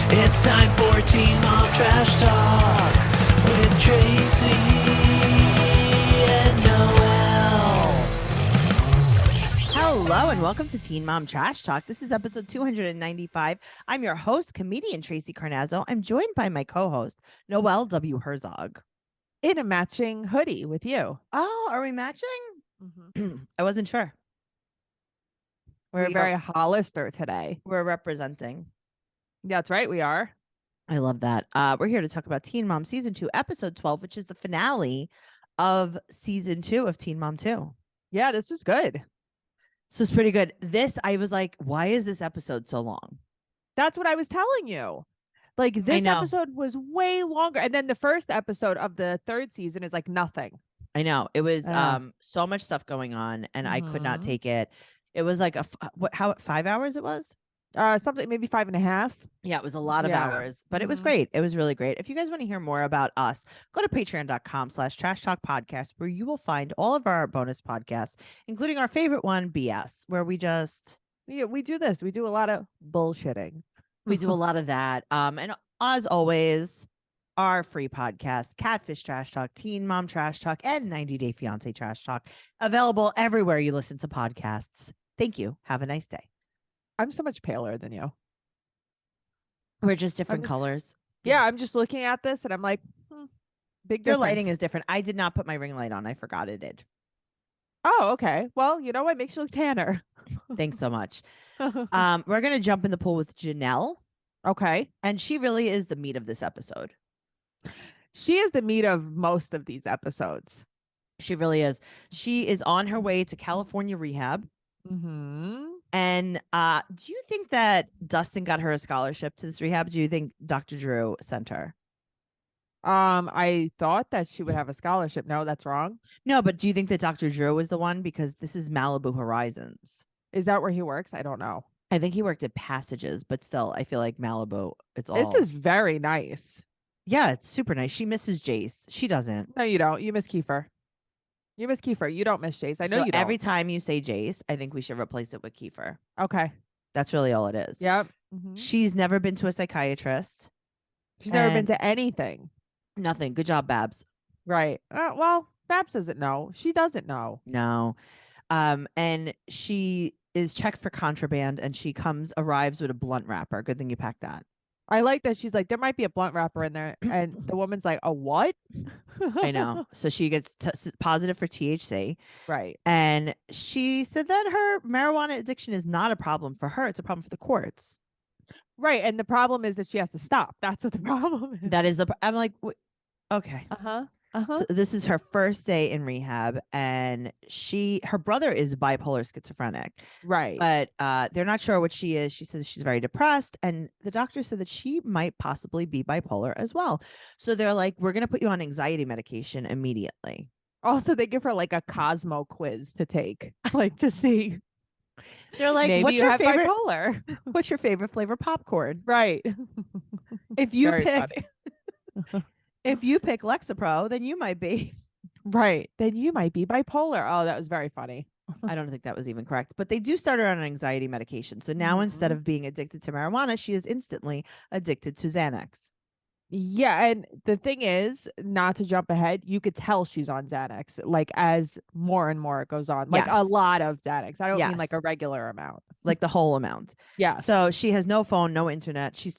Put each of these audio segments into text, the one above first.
It's time for Teen Mom Trash Talk with Tracey and Noelle. Hello and welcome to Teen Mom Trash Talk. This is episode 295. I'm your host, comedian Tracey Carnazzo. I'm joined by my co-host, Noelle W. Herzog. In a matching hoodie with you. Oh, are we matching? I wasn't sure. We're very Hollister today. We're representing. That's right, we are. I love that. We're here to talk about Teen Mom Season 2, Episode 12, which is the finale of Season 2 of Teen Mom 2. Yeah, this was good. So it's pretty good. I was like, why is this episode so long? That's what I was telling you. Like, this episode was way longer. And then the first episode of the third season is like nothing. I know. It was so much stuff going on, and I could not take it. It was like 5 hours it was? Something maybe 5.5. Yeah, it was a lot of hours, but it was great. It was really great. If you guys want to hear more about us, go to patreon.com/trash talk podcast, where you will find all of our bonus podcasts, including our favorite one, BS, where we do this. We do a lot of bullshitting. We do a lot of that. And as always, our free podcasts, Catfish Trash Talk, Teen Mom Trash Talk, and 90 Day Fiance Trash Talk, available everywhere you listen to podcasts. Thank you. Have a nice day. I'm so much paler than you. We're just different colors. Yeah, I'm just looking at this and I'm like, big difference. Your lighting is different. I did not put my ring light on. I forgot it did. Oh, okay. Well, you know what? Makes you look tanner. Thanks so much. We're going to jump in the pool with Janelle. Okay. And she really is the meat of this episode. She is the meat of most of these episodes. She really is. She is on her way to California rehab. And do you think that Dustin got her a scholarship to this rehab? Do you think Dr. Drew sent her? I thought that she would have a scholarship. No, that's wrong. No, but do you think that Dr. Drew was the one? Because this is Malibu Horizons. Is that where he works? I don't know. I think he worked at Passages, but still, I feel like Malibu, This is very nice. Yeah, it's super nice. She misses Jace. She doesn't. No, you don't. You miss Kiefer. You miss Kiefer. You don't miss Jace. I know you don't. Every time you say Jace, I think we should replace it with Kiefer. Okay. That's really all it is. Yep. She's never been to a psychiatrist. She's never been to anything. Nothing. Good job, Babs. Right. Well, Babs doesn't know. She doesn't know. No. And she is checked for contraband, and she arrives with a blunt wrapper. Good thing you packed that. I like that she's like, there might be a blunt wrapper in there. And the woman's like, a what? I know. So she gets positive for THC. Right. And she said that her marijuana addiction is not a problem for her. It's a problem for the courts. Right. And the problem is that she has to stop. That's what the problem is. That is I'm like, okay. So this is her first day in rehab, and her brother is bipolar schizophrenic. Right. But they're not sure what she is. She says she's very depressed, and the doctor said that she might possibly be bipolar as well. So they're like, we're going to put you on anxiety medication immediately. Also, they give her like a Cosmo quiz to take, like to see. They're like, maybe what's you your have favorite bipolar? What's your favorite flavor popcorn? Right. If you pick if you pick Lexapro, then you might be. Right. Then you might be bipolar. Oh, that was very funny. I don't think that was even correct, but they do start her on an anxiety medication. So now instead of being addicted to marijuana, she is instantly addicted to Xanax. Yeah, and the thing is, not to jump ahead, you could tell she's on Xanax, like as more and more it goes on, like a lot of Xanax. I don't mean like a regular amount, like the whole amount. Yeah. So she has no phone, no internet. She's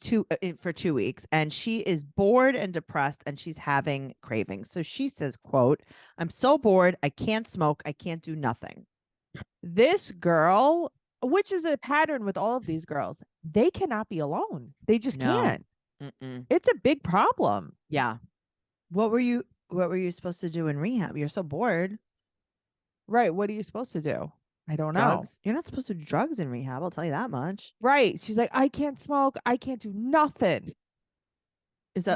for 2 weeks, and she is bored and depressed, and she's having cravings. So she says, "quote I'm so bored. I can't smoke. I can't do nothing." This girl, which is a pattern with all of these girls, they cannot be alone. They just can't. It's a big problem. Yeah. What were you supposed to do in rehab? You're so bored. Right. What are you supposed to do? I don't know. You're not supposed to do drugs in rehab. I'll tell you that much. Right. She's like, I can't smoke. I can't do nothing.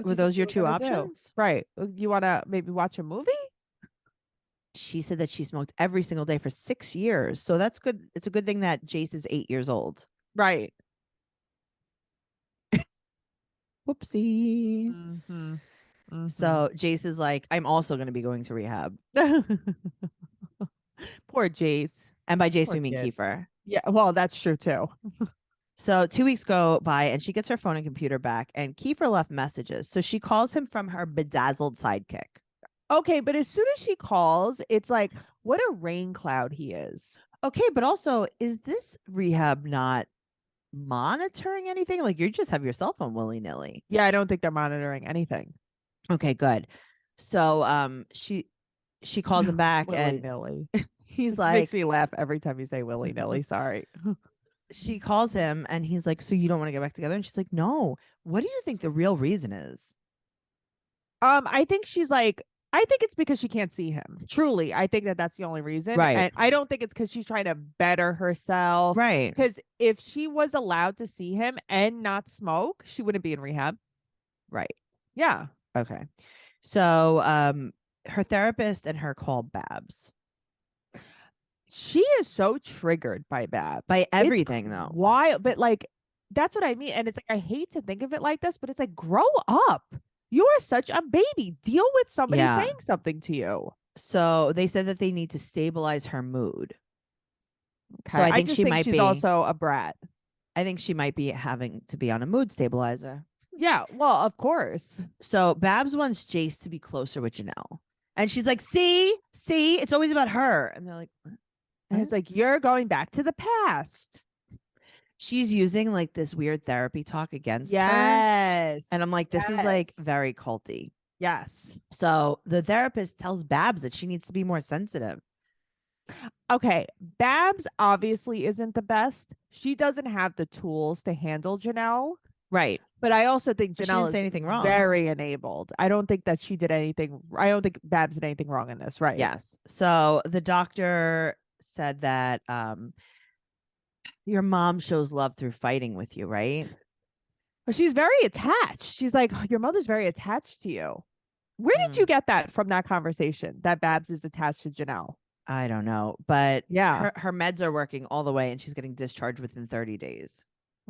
Were those your two options? Right. You want to maybe watch a movie? She said that she smoked every single day for 6 years. So that's good. It's a good thing that Jace is 8 years old. Right. Whoopsie. So Jace is like, I'm also going to be going to rehab. Poor Jace. And by Jace, we mean Kiefer. Yeah, well, that's true too. So 2 weeks go by and she gets her phone and computer back, and Kiefer left messages. So she calls him from her bedazzled sidekick. Okay, but as soon as she calls, it's like, what a rain cloud he is. Okay, but also, is this rehab not monitoring anything? Like, you just have your cell phone willy-nilly. Yeah, I don't think they're monitoring anything. Okay, good. So she calls him back and he's like, makes me laugh every time you say willy-nilly. Sorry. She calls him and he's like, so you don't want to get back together? And she's like, no. What do you think the real reason is? I think it's because she can't see him. Truly, I think that's the only reason. Right. And I don't think it's because she's trying to better herself. Right. Because if she was allowed to see him and not smoke, she wouldn't be in rehab. Right. Yeah. Okay. So her therapist and her call Babs. She is so triggered by Babs. By everything, though. Why? But like, that's what I mean. And it's like, I hate to think of it like this, but it's like, grow up. You are such a baby. Deal with somebody saying something to you. So they said that they need to stabilize her mood. Okay. So I think she's also a brat. I think she might be having to be on a mood stabilizer. Yeah, well, of course. So Babs wants Jace to be closer with Janelle. And she's like, see, it's always about her. And they're like, what? And it's like, you're going back to the past. She's using like this weird therapy talk against her. Yes. And I'm like, this is like very culty. Yes. So the therapist tells Babs that she needs to be more sensitive. Okay. Babs obviously isn't the best. She doesn't have the tools to handle Janelle. Right. But I also think Janelle is anything wrong. Very enabled. I don't think that she did anything. I don't think Babs did anything wrong in this. Right. Yes. So the doctor said that your mom shows love through fighting with you, right? But she's very attached. She's like, your mother's very attached to you. Where did you get that from that conversation, that Babs is attached to Janelle? I don't know. But yeah, her meds are working all the way and she's getting discharged within 30 days.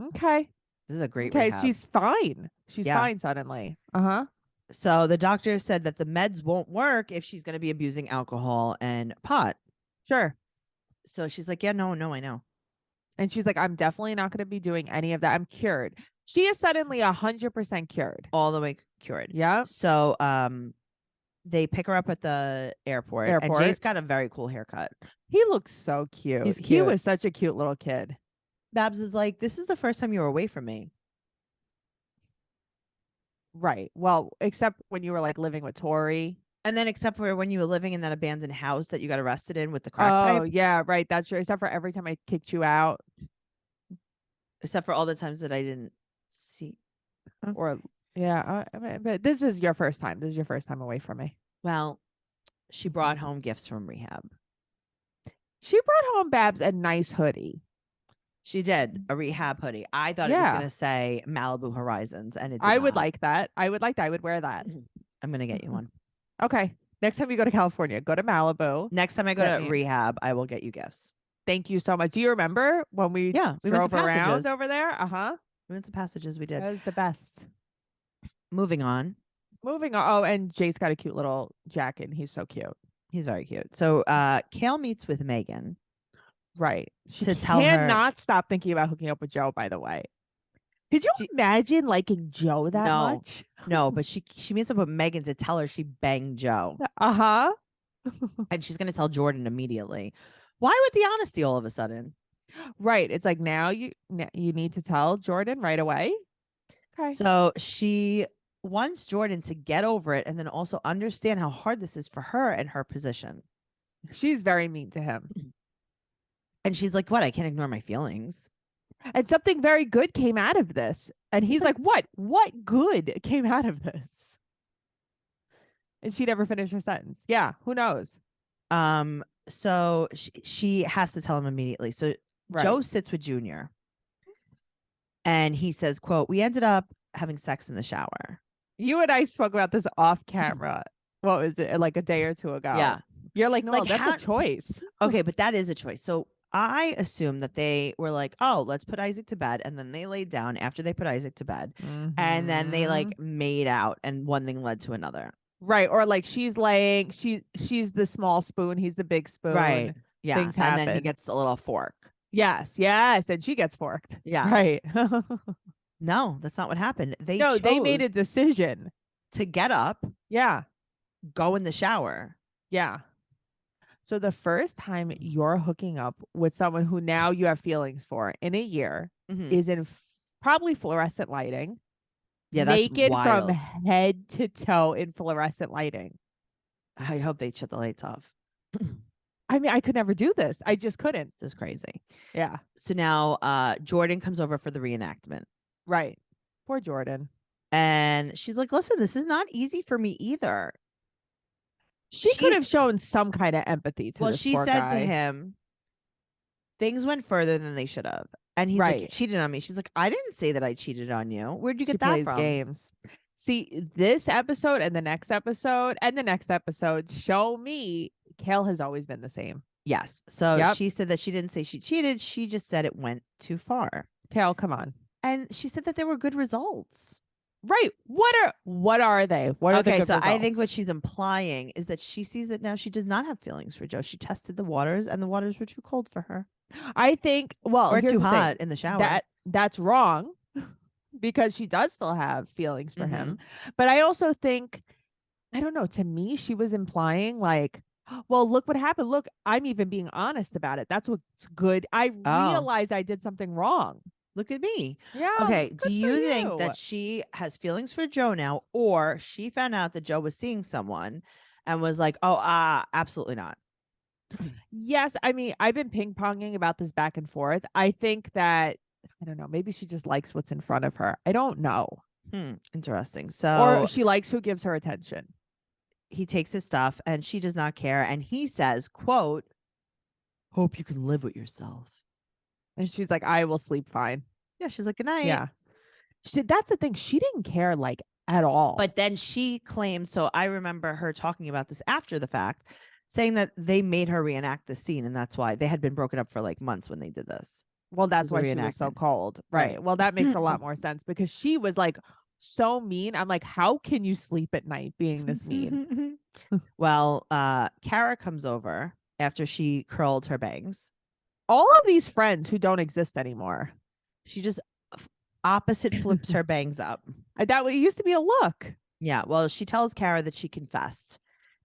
Okay. This is a great Okay, rehab. she's fine. She's fine suddenly. Uh-huh. So the doctor said that the meds won't work if she's going to be abusing alcohol and pot. Sure. So she's like, yeah, no, I know. And she's like, I'm definitely not going to be doing any of that. I'm cured. She is suddenly 100% cured. All the way cured. Yeah. So they pick her up at the airport. And Jay's got a very cool haircut. He looks so cute. He's cute. He was such a cute little kid. Babs is like, this is the first time you were away from me. Right. Well, except when you were like living with Tori. And then except for when you were living in that abandoned house that you got arrested in with the crack pipe. Oh, yeah, right. That's true. Except for every time I kicked you out. Except for all the times that I didn't see. Or, yeah. But this is your first time. This is your first time away from me. Well, she brought home gifts from rehab. She brought home Babs a nice hoodie. She did, a rehab hoodie. I thought it was going to say Malibu Horizons, and it did I would like that. I would wear that. I'm going to get you one. Okay. Next time you go to California, go to Malibu. Next time I go to rehab, I will get you gifts. Thank you so much. Do you remember when we drove around over there? Uh-huh. We went to Passages. We did. That was the best. Moving on. Oh, and Jay's got a cute little jacket. And he's so cute. He's very cute. So Kale meets with Megan. Right. She to tell her. Cannot stop thinking about hooking up with Joe, by the way. Could you imagine liking Joe that much? No, but she meets up with Megan to tell her she banged Joe. Uh-huh. And she's going to tell Jordan immediately. Why with the honesty all of a sudden? Right. It's like now you need to tell Jordan right away. Okay. So she wants Jordan to get over it and then also understand how hard this is for her and her position. She's very mean to him. And she's like, what? I can't ignore my feelings. And something very good came out of this. And he's like, what? What good came out of this? And she never finished her sentence. Yeah. Who knows? So she has to tell him immediately. So Joe sits with Junior. And he says, quote, we ended up having sex in the shower. You and I spoke about this off camera. What was it? Like a day or two ago. Yeah. You're like, no, that's a choice. Okay, but that is a choice. So I assume that they were like, oh, let's put Isaac to bed. And then they laid down after they put Isaac to bed. Mm-hmm. And then they like made out and one thing led to another. Right. Or like she's laying, she's the small spoon. He's the big spoon. Right. Yeah. Things happen. And then he gets a little fork. Yes. And she gets forked. Yeah. Right. No, that's not what happened. They they made a chose decision to get up, Yeah. go in the shower. Yeah. So the first time you're hooking up with someone who now you have feelings for in a year is in probably fluorescent lighting. Yeah, that's naked from wild. head to toe in fluorescent lighting. I hope they shut the lights off. I mean, I could never do this. I just couldn't. This is crazy. Yeah. So now Jordan comes over for the reenactment. Right. Poor Jordan. And she's like, listen, this is not easy for me either. She could have shown some kind of empathy to this poor said guy. to him, things went further than they should have. And he's like, you cheated on me. She's like, I didn't say that I cheated on you. Where'd you get that from? Games. See, this episode and the next episode and the next episode show me Kale has always been the same. Yes. So she said that she didn't say she cheated. She just said it went too far. Kale, come on. And she said that there were good results. Right. What are they? What are the good results? I think what she's implying is that she sees that now she does not have feelings for Joe. She tested the waters and the waters were too cold for her. I think, or too hot in the shower. That's wrong because she does still have feelings for him. But I also think, I don't know, to me, she was implying like, well, look what happened. Look, I'm even being honest about it. That's what's good. I realized I did something wrong. Look at me. Yeah. Okay. Do you think that she has feelings for Joe now, or she found out that Joe was seeing someone and was like, oh, absolutely not? Yes. I mean, I've been ping-ponging about this back and forth. I think that, I don't know, maybe she just likes what's in front of her. I don't know. Interesting. So, or she likes who gives her attention. He takes his stuff and she does not care. And he says, quote, hope you can live with yourself. And she's like, I will sleep fine. Yeah. She's like, good night. Yeah. That's the thing. She didn't care like at all. But then she claims, so I remember her talking about this after the fact, saying that they made her reenact the scene. And that's why they had been broken up for like months when they did this. Well, that's why she was so cold. Right. Well, that makes a lot more sense because she was like so mean. I'm like, how can you sleep at night being this mean? Well, Kara comes over after she curled her bangs. All of these friends who don't exist anymore. She just opposite flips her bangs up. That used to be a look. Yeah. Well, she tells Kara that she confessed.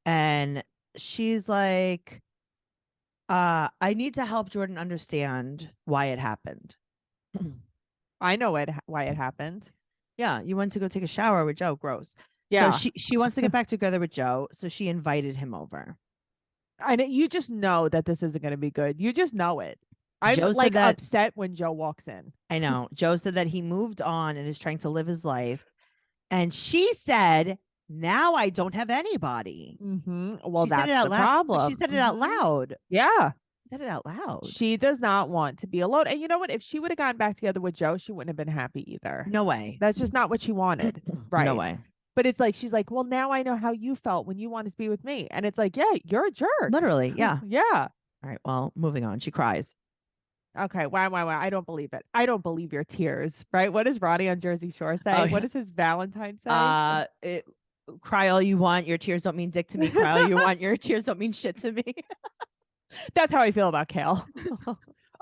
And she's like, I need to help Jordan understand why it happened. I know why it happened. Yeah. You went to go take a shower with Joe. Gross. Yeah. So she wants to get back together with Joe. So she invited him over. And you just know that this isn't going to be good. You just know it. I'm Joe like upset when Joe walks in. I know. Joe said that he moved on and is trying to live his life. And she said, now I don't have anybody. Well, that's the problem. She said it out loud. Yeah. She said it out loud. She does not want to be alone. And you know what? If she would have gotten back together with Joe, she wouldn't have been happy either. No way. That's just not what she wanted. Right. No way. But it's like, she's like, well, now I know how you felt when you wanted to be with me. And it's like, yeah, you're a jerk. Literally. Yeah. Yeah. All right. Well, moving on. She cries. Okay. Why? I don't believe it. I don't believe your tears. Right. What does Ronnie on Jersey Shore say? Oh, yeah. What does his Valentine say? Cry all you want. Your tears don't mean dick to me. Cry all you want. Your tears don't mean shit to me. That's how I feel about Kale.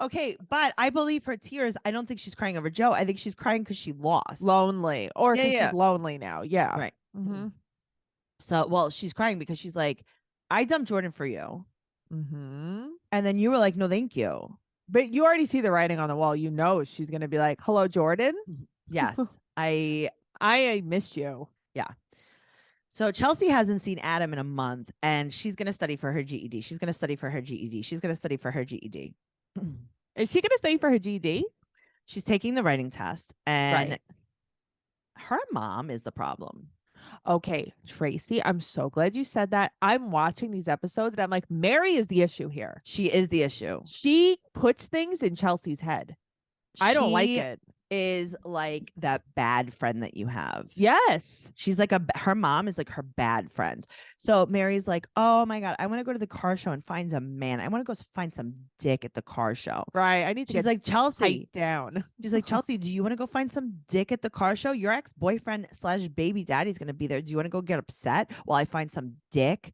Okay, but I believe her tears. I don't think she's crying over Joe. I think she's crying because she lost. Lonely. Or she's lonely now. Yeah. Right. So, well, she's crying because she's like, I dumped Jordan for you. And then you were like, no, thank you. But you already see the writing on the wall. You know she's going to be like, hello, Jordan. Yes. I missed you. Yeah. So Chelsea hasn't seen Adam in a month and she's going to study for her GED. She's going to study for her GED. She's going to study for her GED. Is she going to study for her GED? She's taking the writing test and her mom is the problem. Okay, Tracey, I'm so glad you said that. I'm watching these episodes and I'm like, Mary is the issue here. She is the issue. She puts things in Chelsea's head. I don't like it. Is like that bad friend that you have. Yes. She's like her mom is like her bad friend. So Mary's like, oh my God, I want to go to the car show and find a man. I want to go find some dick at the car show. Right. I need to She's like, Chelsea down. She's like, Chelsea, do you want to go find some dick at the car show? Your ex-boyfriend / baby daddy's going to be there. Do you want to go get upset while I find some dick?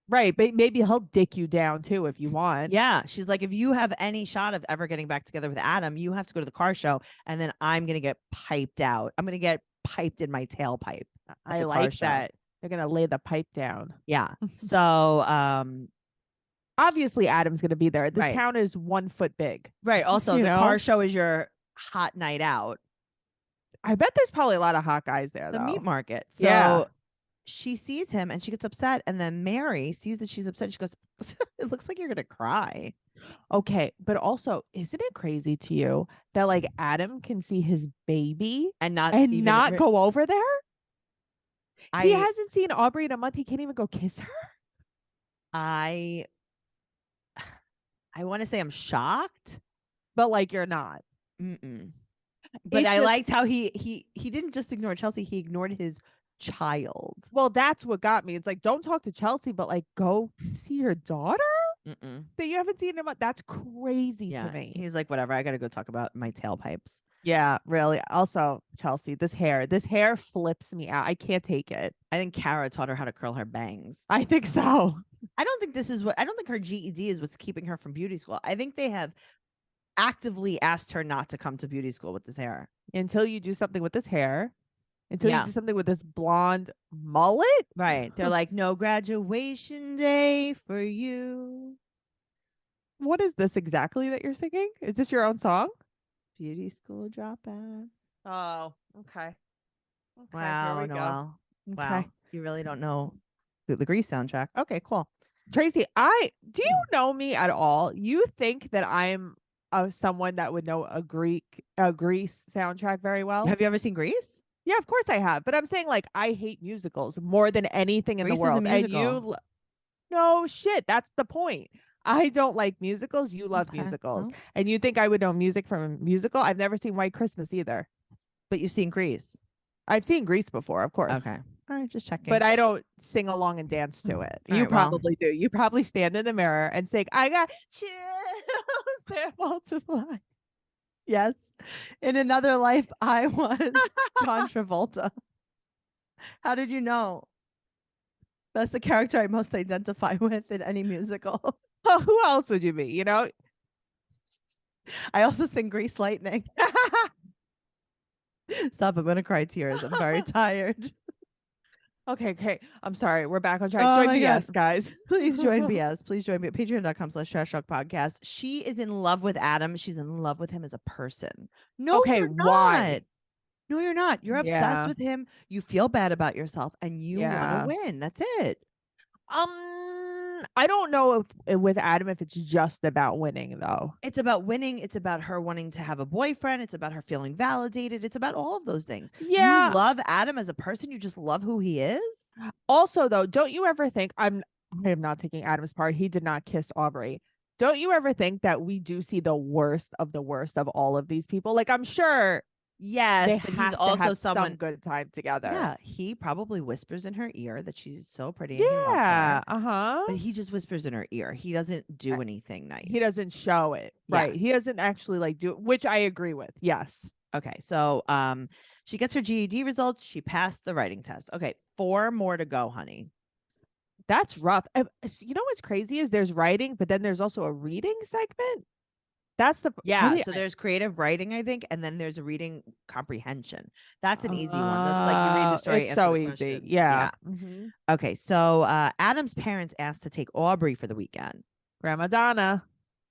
Right. But maybe he'll dick you down too if you want. Yeah. She's like, if you have any shot of ever getting back together with Adam, you have to go to the car show. And then I'm going to get piped out. I'm going to get piped in my tailpipe at I the car like show. that. They're going to lay the pipe down. Yeah. So, Obviously, Adam's going to be there. This Right. town is 1 foot big. right. Also, You the know? car show is your hot night out, I bet there's probably a lot of hot guys there, the though. meat market. So Yeah. she sees him and she gets upset. And then Mary sees that she's upset. She goes, it looks like you're going to cry. Okay. But also, isn't it crazy to you that like Adam can see his baby And not and even not go over there? He I hasn't seen Aubrey in a month. He can't even go kiss her. I want to say I'm shocked. But like, you're not. Mm-mm. But It I just- liked how he didn't just ignore Chelsea, he ignored his child. Well, that's what got me. It's like, don't talk to Chelsea, but like, go see your daughter Mm-mm. that you haven't seen in a month. That's crazy Yeah, to me. he's like, whatever, I gotta go talk about my tailpipes. Yeah, really. Also, Chelsea, this hair flips me out. I can't take it. I think Kara taught her how to curl her bangs. I think so. I don't think her GED is what's keeping her from beauty school. I think they have actively asked her not to come to beauty school with this hair. Until you do something with this hair, until Yeah. you do something with this blonde mullet. Right. They're like, no graduation day for you. What is this exactly that you're singing? Is this your own song? Beauty school dropout. Oh, okay. Wow, here we go. Noelle. Okay. Wow. You really don't know the Grease soundtrack. Okay, cool. Tracy, do you know me at all? You think that I'm someone that would know a Grease soundtrack very well? Have you ever seen Grease? Yeah, of course I have. But I'm saying like I hate musicals more than anything in Grease the is a world. And you musical. no shit, that's the point. I don't like musicals. You love Okay, musicals. well. And you think I would know music from a musical? I've never seen White Christmas either. But you've seen Grease. I've seen Grease before, of course. Okay. All right, just checking. But I don't sing along and dance to it. All You right, well. probably do. You probably stand in the mirror and sing, I got chills that multiply. Yes. In another life, I was John Travolta. How did you know? That's the character I most identify with in any musical. Well, who else would you be? You know? I also sing Grease Lightning. Stop, I'm going to cry tears. I'm very tired. Okay. I'm sorry. We're back on track. Oh Join my BS, God. guys. Please join BS. Please join me at patreon.com/trash talk podcast. She is in love with Adam. She's in love with him as a person. No, Okay, you're why? not. No, you're not. You're obsessed Yeah. with him. You feel bad about yourself and you Yeah. want to win. That's it. I don't know if with Adam if it's just about winning though. It's about winning. It's about her wanting to have a boyfriend. It's about her feeling validated. It's about all of those things. Yeah. You love Adam as a person. You just love who he is. Also though, don't you ever think I am not taking Adam's part. He did not kiss Aubrey. Don't you ever think that we do see the worst of all of these people? Like I'm sure Yes, they but have he's to also have someone. some good time together. Yeah, he probably whispers in her ear that she's so pretty and he loves Yeah. her. But he just whispers in her ear. He doesn't do anything nice. He doesn't show it. Right. He Yes. doesn't actually like do it, which I agree with. Yes. Okay, so she gets her GED results. She passed the writing test. Okay, 4 more to go, honey. That's rough. You know what's crazy is there's writing, but then there's also a reading segment. That's the Yeah, so there's creative writing, I think, and then there's a reading comprehension. That's an easy one. That's like you read the story. It's answer so the easy. questions. Yeah. Okay, so Adam's parents asked to take Aubrey for the weekend. Grandma Donna.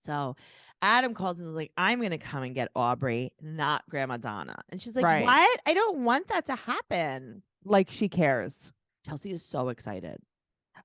So Adam calls and is like, I'm going to come and get Aubrey, not Grandma Donna. And she's like, Right. what? I don't want that to happen. Like she cares. Chelsea is so excited.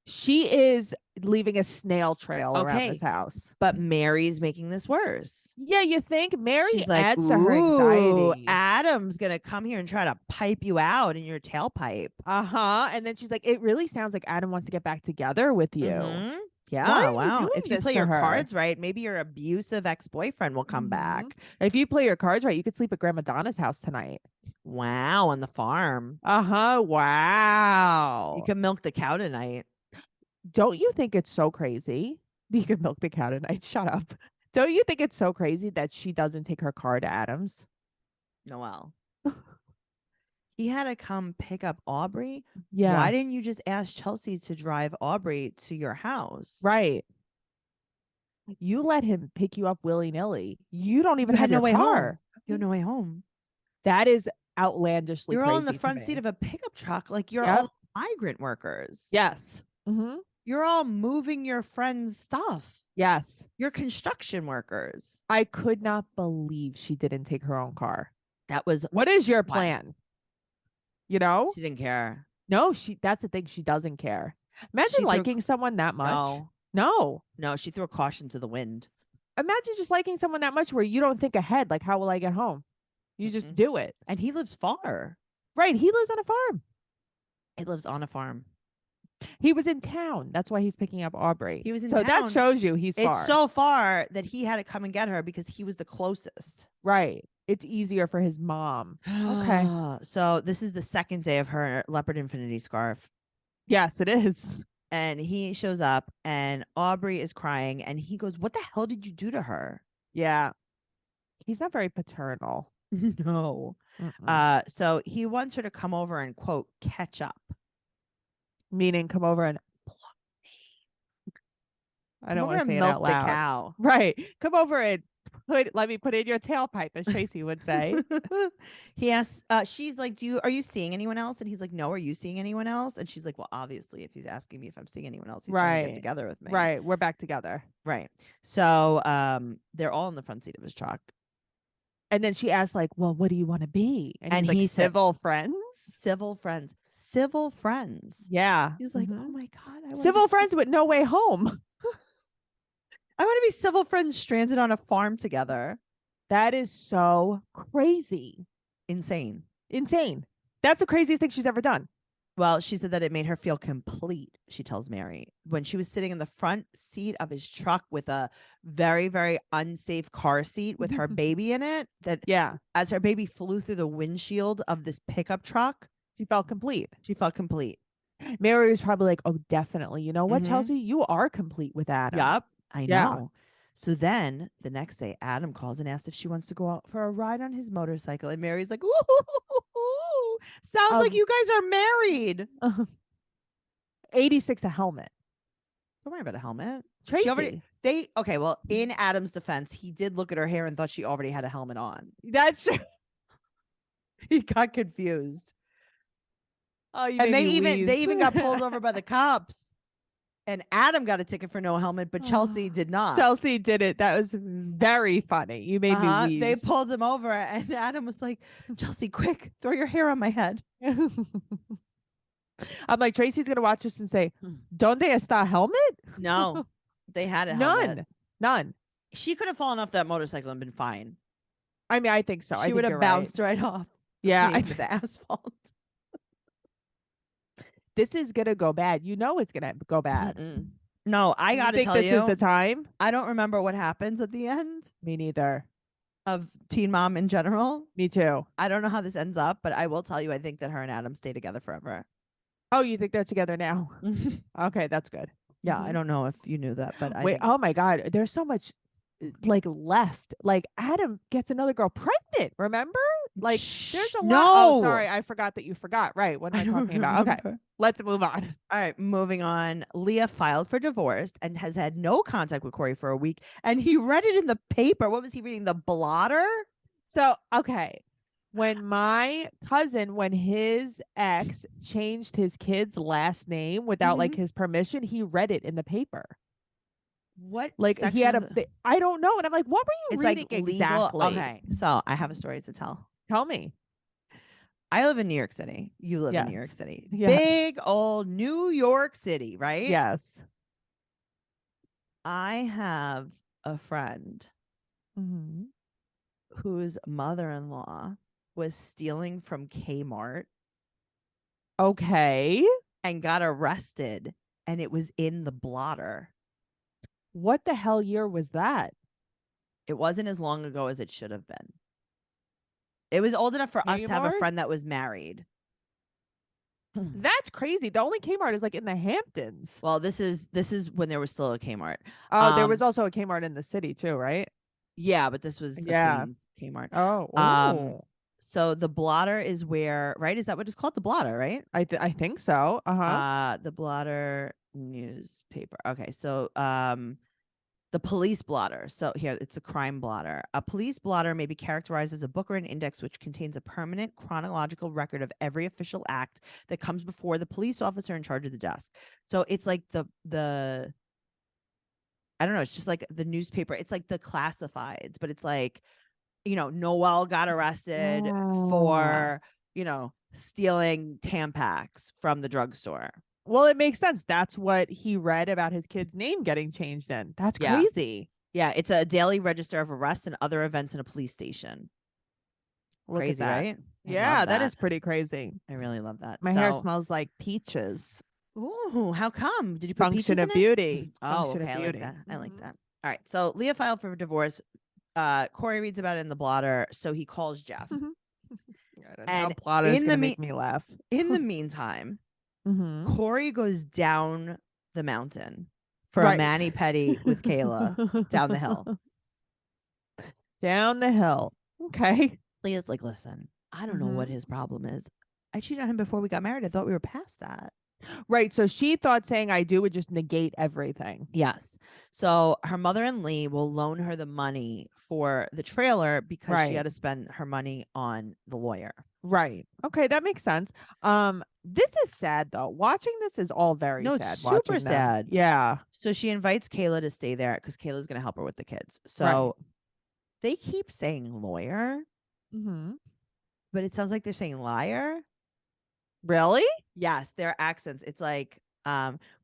She is leaving a snail trail around Okay. this house. But Mary's making this worse. Yeah, you think Mary She's like, adds to her "Ooh, anxiety. Adam's going to come here and try to pipe you out in your tailpipe. And then she's like, it really sounds like Adam wants to get back together with you. Mhm. Why Yeah, are you wow. doing If you this play to your her? cards right, maybe your abusive ex-boyfriend will come back. If you play your cards right, you could sleep at Grandma Donna's house tonight. Wow, on the farm. Wow. You can milk the cow tonight. Don't you think it's so crazy? You can milk the cow tonight. Shut up. Don't you think it's so crazy that she doesn't take her car to Adam's? Noelle. He had to come pick up Aubrey. Yeah. Why didn't you just ask Chelsea to drive Aubrey to your house? Right. You let him pick you up willy-nilly. You don't even You have had no your way car. home. You had no way home. That is outlandishly You're crazy. all in the to front seat me. of a pickup truck. Like you're Yep. all migrant workers. Yes. Mm-hmm. You're all moving your friend's stuff. Yes. You're construction workers. I could not believe she didn't take her own car. That was What is your wild. plan? You know? She didn't care. No, that's the thing. She doesn't care. Imagine She threw- liking someone that much. No. No. No, she threw a caution to the wind. Imagine just liking someone that much where you don't think ahead, like, how will I get home? You just do it. And he lives far. Right. He lives on a farm. He lives on a farm. He was in town. That's why he's picking up Aubrey. He was in so town. that shows you he's far. It's so far that he had to come and get her because he was the closest. Right. It's easier for his mom. Okay. So this is the second day of her leopard infinity scarf. Yes, it is. And he shows up and Aubrey is crying and he goes, "What the hell did you do to her?" Yeah. He's not very paternal. No. Mm-mm. So he wants her to come over and quote catch up. Meaning come over and I don't want to say it out milk the loud. cow. Right. Come over and let me put in your tailpipe, as Tracey would say. He asks, she's like, are you seeing anyone else? And he's like, no, are you seeing anyone else? And she's like, well, obviously, if he's asking me if I'm seeing anyone else, he's trying to get together with me. Right. We're back together. Right. So they're all in the front seat of his truck. And then she asked, like, well, what do you want to be? And he's like, civil friends? Civil friends. Civil friends. Yeah. He's like, oh my God. I wanna Civil be friends with no way home. I want to be civil friends stranded on a farm together. That is so crazy. Insane. Insane. That's the craziest thing she's ever done. Well, she said that it made her feel complete, she tells Mary, when she was sitting in the front seat of his truck with a very, very unsafe car seat with her baby in it. That as her baby flew through the windshield of this pickup truck, she felt complete. She felt complete. Mary was probably like, oh, definitely. You know what, Chelsea? You are complete with Adam. Yup. I know. So then the next day, Adam calls and asks if she wants to go out for a ride on his motorcycle. And Mary's like, ooh, sounds like you guys are married. 86 a helmet. Don't worry about a helmet. Tracey. Well, in Adam's defense, he did look at her hair and thought she already had a helmet on. That's true. He got confused. Oh, and they even got pulled over by the cops. And Adam got a ticket for no helmet, but Chelsea did not. Chelsea did it. That was very funny. You made me wheeze. They pulled him over, and Adam was like, Chelsea, quick, throw your hair on my head. I'm like, Tracey's going to watch this and say, "Donde está helmet?" No, they had a helmet. None. She could have fallen off that motorcycle and been fine. I mean, I think so. She would have bounced right off. Yeah. The asphalt. This is going to go bad. You know it's going to go bad. No, I got to tell you. This is the time? I don't remember what happens at the end. Me neither. Of Teen Mom in general. Me too. I don't know how this ends up, but I will tell you, I think that her and Adam stay together forever. Oh, you think they're together now? Okay, that's good. Yeah, I don't know if you knew that, but wait, oh my God, there's so much like left. Like Adam gets another girl pregnant, remember? Like there's a lot. Oh, sorry, I forgot that you forgot. Right, what am I talking about? Okay, let's move on. All right, moving on. Leah filed for divorce and has had no contact with Corey for a week, and he read it in the paper. What was he reading? The blotter? So, okay. When my cousin, when his ex changed his kid's last name without like his permission, he read it in the paper. What? Like he had I don't know. And I'm like, what were you reading like exactly? Okay, so I have a story to tell. Tell me. I live in New York City. You live in New York City. Yes. Big old New York City, right? Yes. I have a friend whose mother-in-law was stealing from Kmart. Okay. And got arrested, and it was in the blotter. What the hell year was that? It wasn't as long ago as it should have been. It was old enough for us to have a friend that was married. That's crazy. The only Kmart is like in the Hamptons. Well, this is when there was still a Kmart. Oh, there was also a Kmart in the city too, right? Yeah, but this was a Queens Kmart. Oh. So the blotter is where, right? Is that what it's called? The blotter, right? I think so. The blotter newspaper. Okay. So the police blotter. So here it's a crime blotter. A police blotter may be characterized as a book or an index which contains a permanent chronological record of every official act that comes before the police officer in charge of the desk. So it's like the I don't know, it's just like the newspaper. It's like the classifieds, but it's like, Noelle got arrested for, stealing Tampax from the drugstore. Well, it makes sense. That's what he read about his kid's name getting changed in. That's Yeah. crazy. Yeah, it's a daily register of arrests and other events in a police station. Look at Crazy, that. right? I Yeah, love that is pretty crazy. I really love that. My hair smells like peaches. Ooh, how come? Did you put peaches Function in of it? beauty. Oh, Function okay. of I like beauty. that. I like that. All right. So Leah filed for divorce. Corey reads about it in the blotter, so he calls Jeff. And plotter is gonna make me laugh. In the meantime, Corey goes down the mountain for a mani-pedi with Kayla down the hill. Down the hill. Okay. Leah's like, listen, I don't know what his problem is. I cheated on him before we got married. I thought we were past that. Right. So she thought saying I do would just negate everything. Yes. So her mother and Lee will loan her the money for the trailer because she had to spend her money on the lawyer. Right. Okay, that makes sense. This is sad though. Watching this is all very sad. It's super sad. Yeah. So she invites Kayla to stay there because Kayla's going to help her with the kids. So they keep saying lawyer, but it sounds like they're saying liar. Really? Yes, their accents. It's like,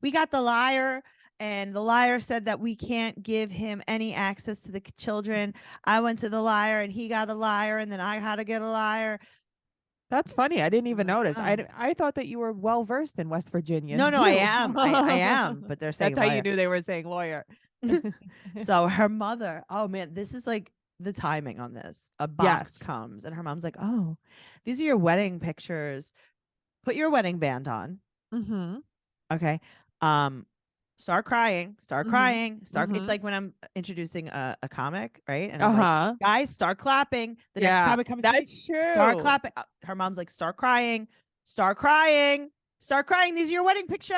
we got the liar, and the liar said that we can't give him any access to the children. I went to the liar, and he got a liar, and then I had to get a liar. That's funny. I didn't even notice. I thought that you were well versed in West Virginia. No, I am. I am. But they're saying that's how liar. you knew they were saying lawyer. So her mother. Oh man, this is like the timing on this. A box comes, and her mom's like, "Oh, these are your wedding pictures. Put your wedding band on." Okay. Start crying. It's like when I'm introducing a comic, right? And I'm like, guys, start clapping. The next comic comes. That's true. Start clapping. Her mom's like, start crying. These are your wedding pictures.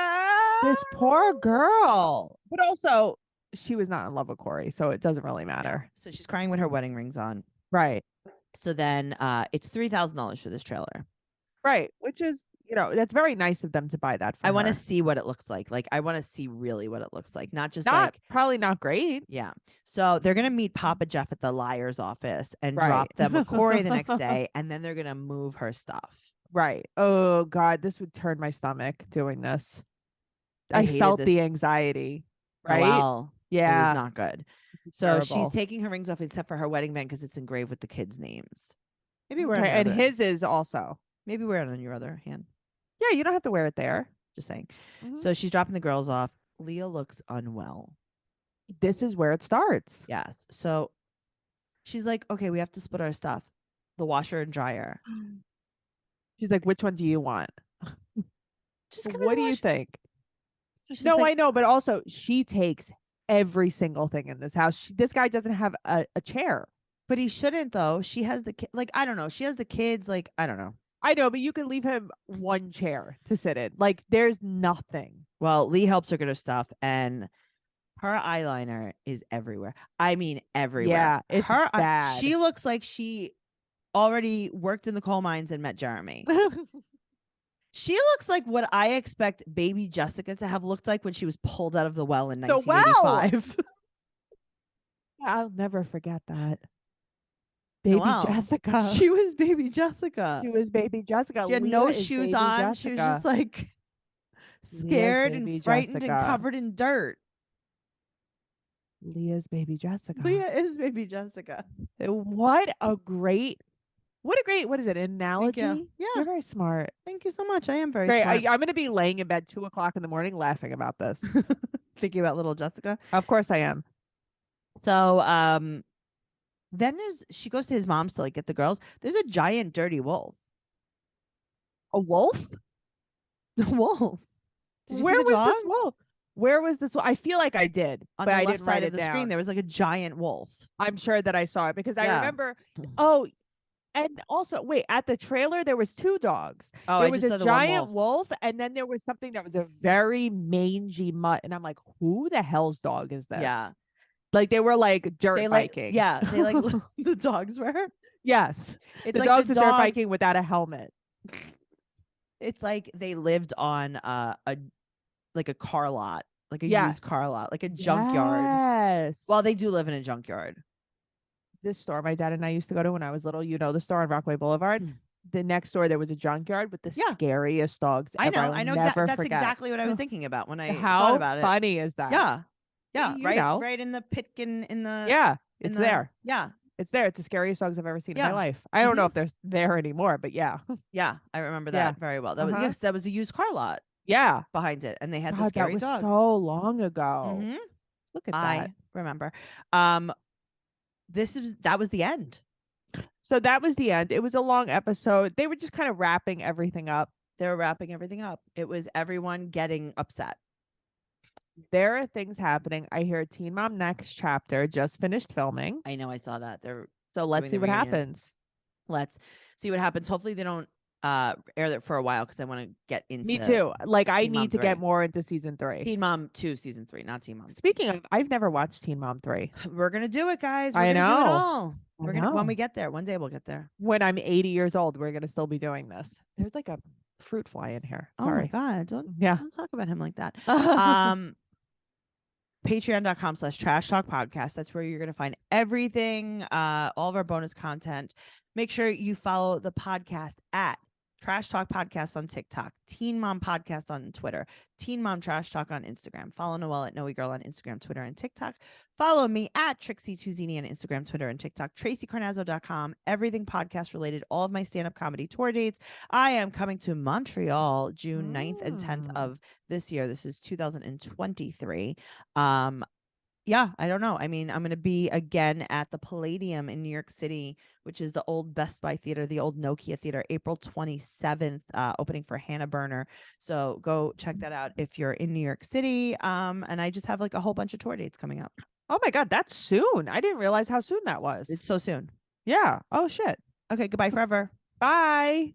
This poor girl. But also, she was not in love with Corey, so it doesn't really matter. Yeah. So she's crying with her wedding rings on. Right. So then it's $3,000 for this trailer. Right. Which is, that's very nice of them to buy that for I her. want to see what it looks like. Like, I want to see really what it looks like. Not just probably not great. Yeah. So they're going to meet Papa Jeff at the liar's office and drop them with Corey the next day. And then they're going to move her stuff. Right. Oh God, this would turn my stomach doing this. I felt the anxiety. Right. Well, yeah. It was not good. So she's taking her rings off except for her wedding band because it's engraved with the kids' names. Maybe wear it. And his is also. Maybe wear it on your other hand. Yeah, you don't have to wear it there. Just saying. So she's dropping the girls off. Leah looks unwell. This is where it starts. Yes. So she's like, okay, we have to split our stuff. The washer and dryer. She's like, which one do you want? What do you think? No, like, I know, but also she takes every single thing in this house. This guy doesn't have a chair. But he shouldn't, though. She has the like, I don't know. She has the kids. Like, I don't know. I know, but you can leave him one chair to sit in. Like, there's nothing. Well, Lee helps her get her stuff, and her eyeliner is everywhere. I mean, everywhere. Yeah, it's bad. She looks like she already worked in the coal mines and met Jeremy. She looks like what I expect baby Jessica to have looked like when she was pulled out of the well in 1985. I'll never forget that. Baby Jessica. She was baby Jessica. She was baby Jessica. She had no shoes on. Jessica. She was just like scared and frightened and covered in dirt. Leah's baby Jessica. Leah is baby Jessica. What a great, what is it, analogy? Thank you. Yeah. You're very smart. Thank you so much. I am very great. smart. I'm going to be laying in bed 2:00 in the morning laughing about this. Thinking about little Jessica. Of course I am. So, then she goes to his mom's to like get the girls. There's a giant dirty wolf. A wolf? The wolf. Where was this wolf? Where was this? I feel like I did, but I didn't write it down. Screen. There was like a giant wolf. I'm sure that I saw it because I remember. Oh, And also, wait, at the trailer there was 2 dogs. Oh, There I was just a saw the one giant wolf. wolf, and then there was something that was a very mangy mutt, and I'm like, who the hell's dog is this? Yeah. Like they were like dirt They like, biking. yeah, they like the dogs were. Yes. It's The like dogs the are dirt dogs. biking without a helmet. It's like they lived on like a car lot, like a used Yes. car lot, like a junkyard. Yes. Well, they do live in a junkyard. This store my dad and I used to go to when I was little, you know, the store on Rockaway Boulevard. Mm. The next door there was a junkyard with the Yeah. scariest dogs I ever. know, I will I know never exactly. That's forget. exactly what I was thinking about when I thought How about it. funny is that? Yeah, yeah, You right, know. right in the Pitkin in the Yeah, in it's the- there. Yeah, It's there. It's the scariest dogs I've ever seen in Yeah. my life. I don't know if they're there anymore, but yeah. yeah, I remember Yeah. that very well. That was Uh-huh. yes, that was a used car lot Yeah. behind it, and they had the God, that scary was dog. so long ago. Mhm. Look at I that. remember. That was the end. So that was the end. It was a long episode. They were just kind of wrapping everything up. They were wrapping everything up. It was everyone getting upset. There are things happening. I hear Teen Mom Next Chapter just finished filming. I know, I saw that. They're So let's doing see the what reunion. happens. Let's see what happens. Hopefully they don't air that for a while because I want to get into Me too. Like I Teen Mom need to get 3. more into season 3. Teen Mom 2 season 3, not Teen Mom. Speaking of, I've never watched Teen Mom 3. We're gonna do it, guys. We're I gonna do it know. all. I We're gonna when know. we get there. One day we'll get there. When I'm 80 years old, we're gonna still be doing this. There's like a fruit fly in here. Oh my Sorry. god, don't Yeah. talk about him like that. Patreon.com/Trash Talk Podcast. That's where you're gonna find everything, all of our bonus content. Make sure you follow the podcast at Trash Talk Podcast on TikTok, Teen Mom Podcast on Twitter, Teen Mom Trash Talk on Instagram. Follow Noelle at Noe Girl on Instagram, Twitter, and TikTok. Follow me at Trixie Tuzini on Instagram, Twitter, and TikTok. TraceyCarnazzo.com. Everything podcast related. All of my stand-up comedy tour dates. I am coming to Montreal June 9th and 10th of this year. This is 2023. Yeah, I don't know. I mean, I'm going to be again at the Palladium in New York City, which is the old Best Buy Theater, the old Nokia Theater, April 27th, opening for Hannah Berner. So go check that out if you're in New York City. And I just have like a whole bunch of tour dates coming up. Oh my God, that's soon. I didn't realize how soon that was. It's so soon. Yeah. Oh shit. Okay, goodbye forever. Bye.